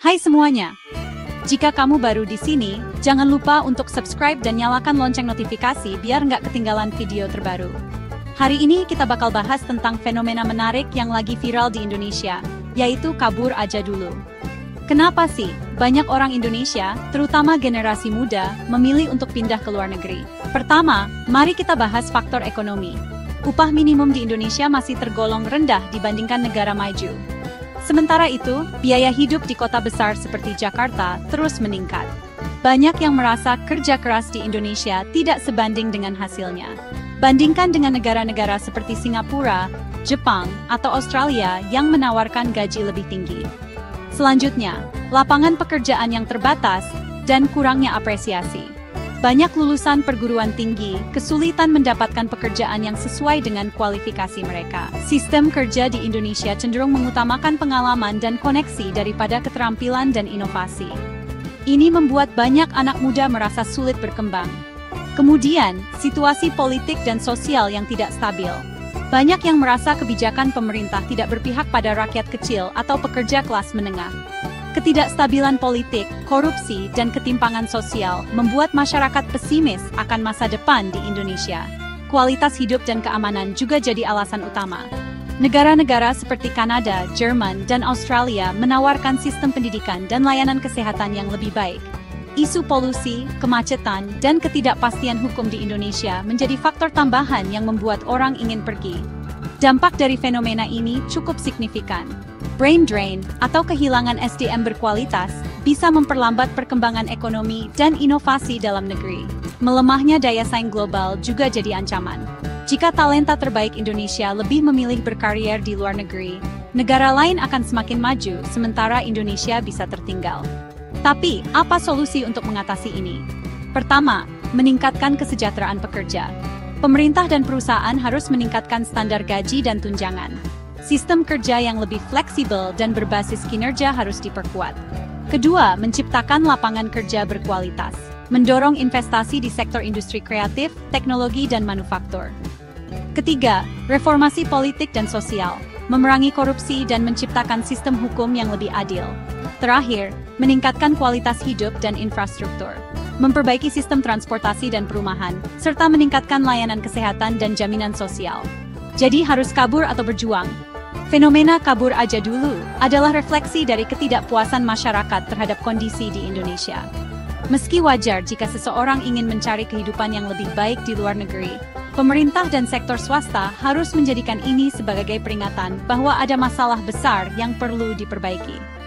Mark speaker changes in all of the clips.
Speaker 1: Hai semuanya! Jika kamu baru di sini, jangan lupa untuk subscribe dan nyalakan lonceng notifikasi biar nggak ketinggalan video terbaru. Hari ini kita bakal bahas tentang fenomena menarik yang lagi viral di Indonesia, yaitu kabur aja dulu. Kenapa sih banyak orang Indonesia, terutama generasi muda, memilih untuk pindah ke luar negeri? Pertama, mari kita bahas faktor ekonomi. Upah minimum di Indonesia masih tergolong rendah dibandingkan negara maju. Sementara itu, biaya hidup di kota besar seperti Jakarta terus meningkat. Banyak yang merasa kerja keras di Indonesia tidak sebanding dengan hasilnya. Bandingkan dengan negara-negara seperti Singapura, Jepang, atau Australia yang menawarkan gaji lebih tinggi. Selanjutnya, lapangan pekerjaan yang terbatas dan kurangnya apresiasi. Banyak lulusan perguruan tinggi kesulitan mendapatkan pekerjaan yang sesuai dengan kualifikasi mereka. Sistem kerja di Indonesia cenderung mengutamakan pengalaman dan koneksi daripada keterampilan dan inovasi. Ini membuat banyak anak muda merasa sulit berkembang. Kemudian, situasi politik dan sosial yang tidak stabil. Banyak yang merasa kebijakan pemerintah tidak berpihak pada rakyat kecil atau pekerja kelas menengah. Ketidakstabilan politik, korupsi, dan ketimpangan sosial membuat masyarakat pesimis akan masa depan di Indonesia. Kualitas hidup dan keamanan juga jadi alasan utama. Negara-negara seperti Kanada, Jerman, dan Australia menawarkan sistem pendidikan dan layanan kesehatan yang lebih baik. Isu polusi, kemacetan, dan ketidakpastian hukum di Indonesia menjadi faktor tambahan yang membuat orang ingin pergi. Dampak dari fenomena ini cukup signifikan. Brain drain, atau kehilangan SDM berkualitas, bisa memperlambat perkembangan ekonomi dan inovasi dalam negeri. Melemahnya daya saing global juga jadi ancaman. Jika talenta terbaik Indonesia lebih memilih berkarier di luar negeri, negara lain akan semakin maju, sementara Indonesia bisa tertinggal. Tapi, apa solusi untuk mengatasi ini? Pertama, meningkatkan kesejahteraan pekerja. Pemerintah dan perusahaan harus meningkatkan standar gaji dan tunjangan. Sistem kerja yang lebih fleksibel dan berbasis kinerja harus diperkuat. Kedua, menciptakan lapangan kerja berkualitas. Mendorong investasi di sektor industri kreatif, teknologi, dan manufaktur. Ketiga, reformasi politik dan sosial. Memerangi korupsi dan menciptakan sistem hukum yang lebih adil. Terakhir, meningkatkan kualitas hidup dan infrastruktur. Memperbaiki sistem transportasi dan perumahan, serta meningkatkan layanan kesehatan dan jaminan sosial. Jadi harus kabur atau berjuang? Fenomena kabur aja dulu adalah refleksi dari ketidakpuasan masyarakat terhadap kondisi di Indonesia. Meski wajar jika seseorang ingin mencari kehidupan yang lebih baik di luar negeri, pemerintah dan sektor swasta harus menjadikan ini sebagai peringatan bahwa ada masalah besar yang perlu diperbaiki.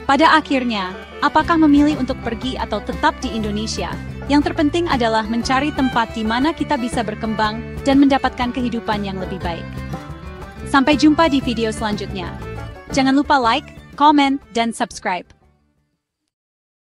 Speaker 1: Pada akhirnya, apakah memilih untuk pergi atau tetap di Indonesia? Yang terpenting adalah mencari tempat di mana kita bisa berkembang dan mendapatkan kehidupan yang lebih baik. Sampai jumpa di video selanjutnya. Jangan lupa like, komen, dan subscribe.